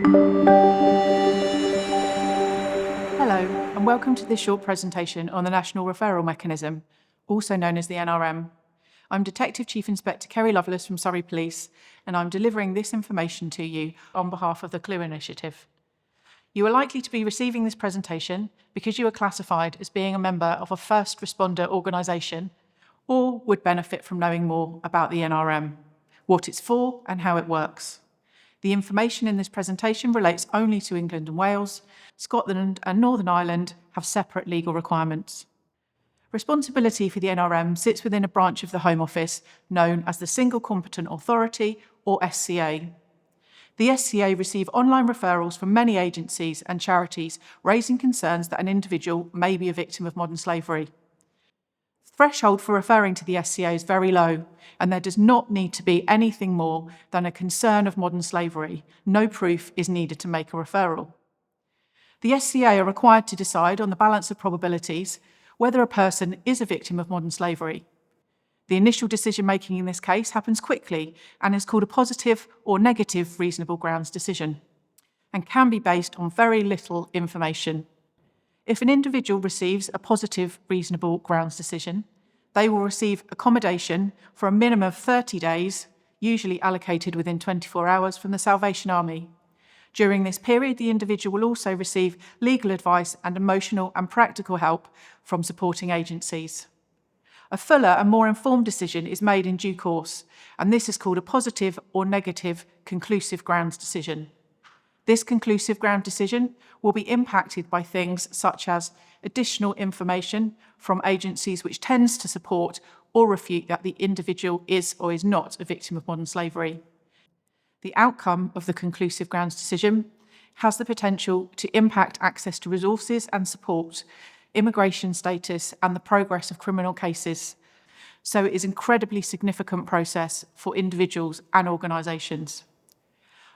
Hello, and welcome to this short presentation on the National Referral Mechanism, also known as the NRM. I'm Detective Chief Inspector Kerry Loveless from Surrey Police, and I'm delivering this information to you on behalf of the Clewer Initiative. You are likely to be receiving this presentation because you are classified as being a member of a first responder organisation or would benefit from knowing more about the NRM, what it's for and how it works. The information in this presentation relates only to England and Wales. Scotland and Northern Ireland have separate legal requirements. Responsibility for the NRM sits within a branch of the Home Office known as the Single Competent Authority, or SCA. The SCA receive online referrals from many agencies and charities raising concerns that an individual may be a victim of modern slavery. The threshold for referring to the SCA is very low, and there does not need to be anything more than a concern of modern slavery. No proof is needed to make a referral. The SCA are required to decide on the balance of probabilities whether a person is a victim of modern slavery. The initial decision-making in this case happens quickly and is called a positive or negative reasonable grounds decision, and can be based on very little information. If an individual receives a positive reasonable grounds decision, they will receive accommodation for a minimum of 30 days, usually allocated within 24 hours, from the Salvation Army. During this period, the individual will also receive legal advice and emotional and practical help from supporting agencies. A fuller and more informed decision is made in due course, and this is called a positive or negative conclusive grounds decision. This conclusive ground decision will be impacted by things such as additional information from agencies which tends to support or refute that the individual is or is not a victim of modern slavery. The outcome of the conclusive grounds decision has the potential to impact access to resources and support, immigration status, and the progress of criminal cases. So it is an incredibly significant process for individuals and organisations.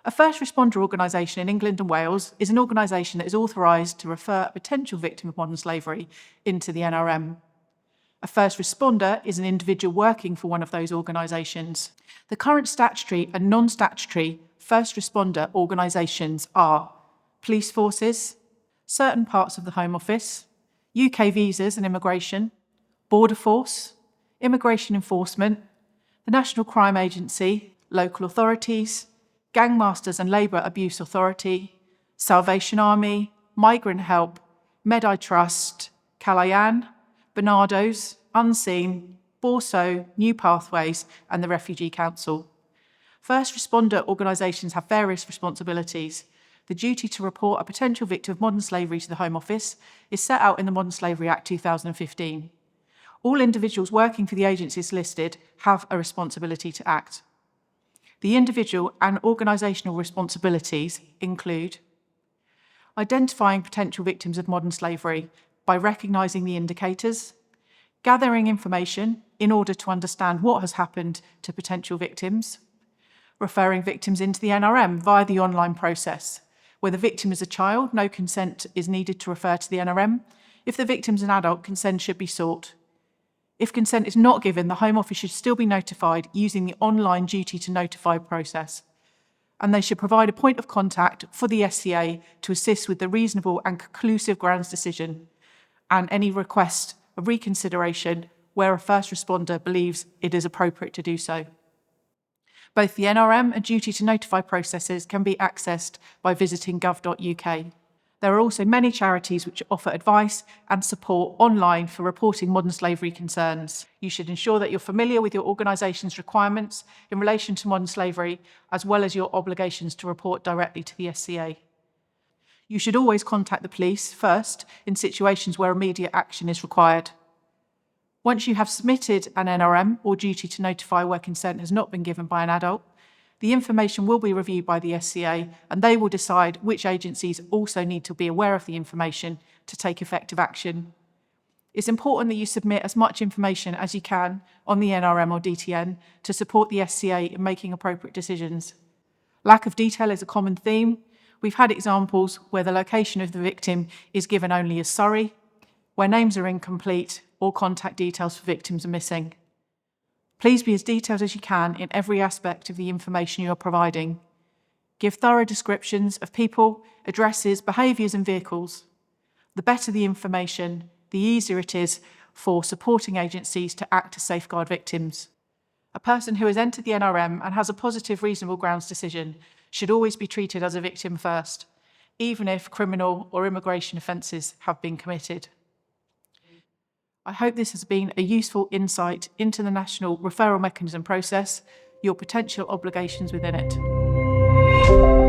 A first responder organisation in England and Wales is an organisation that is authorised to refer a potential victim of modern slavery into the NRM. A first responder is an individual working for one of those organisations. The current statutory and non-statutory first responder organisations are police forces, certain parts of the Home Office, UK Visas and Immigration, Border Force, Immigration Enforcement, the National Crime Agency, local authorities, Gangmasters and Labour Abuse Authority, Salvation Army, Migrant Help, Medi Trust, Calayan, Barnardo's, Unseen, Borso, New Pathways, and the Refugee Council. First responder organisations have various responsibilities. The duty to report a potential victim of modern slavery to the Home Office is set out in the Modern Slavery Act 2015. All individuals working for the agencies listed have a responsibility to act. The individual and organisational responsibilities include identifying potential victims of modern slavery by recognising the indicators, gathering information in order to understand what has happened to potential victims, referring victims into the NRM via the online process. Where the victim is a child, no consent is needed to refer to the NRM. If the victim is an adult, consent should be sought. If consent is not given, the Home Office should still be notified using the online duty to notify process. And they should provide a point of contact for the SCA to assist with the reasonable and conclusive grounds decision and any request of reconsideration where a first responder believes it is appropriate to do so. Both the NRM and duty to notify processes can be accessed by visiting gov.uk. There are also many charities which offer advice and support online for reporting modern slavery concerns. You should ensure that you're familiar with your organisation's requirements in relation to modern slavery, as well as your obligations to report directly to the SCA. You should always contact the police first in situations where immediate action is required. Once you have submitted an NRM or duty to notify where consent has not been given by an adult, the information will be reviewed by the SCA and they will decide which agencies also need to be aware of the information to take effective action. It's important that you submit as much information as you can on the NRM or DTN to support the SCA in making appropriate decisions. Lack of detail is a common theme. We've had examples where the location of the victim is given only as Surrey, where names are incomplete or contact details for victims are missing. Please be as detailed as you can in every aspect of the information you are providing. Give thorough descriptions of people, addresses, behaviours and vehicles. The better the information, the easier it is for supporting agencies to act to safeguard victims. A person who has entered the NRM and has a positive reasonable grounds decision should always be treated as a victim first, even if criminal or immigration offences have been committed. I hope this has been a useful insight into the National Referral Mechanism process, your potential obligations within it.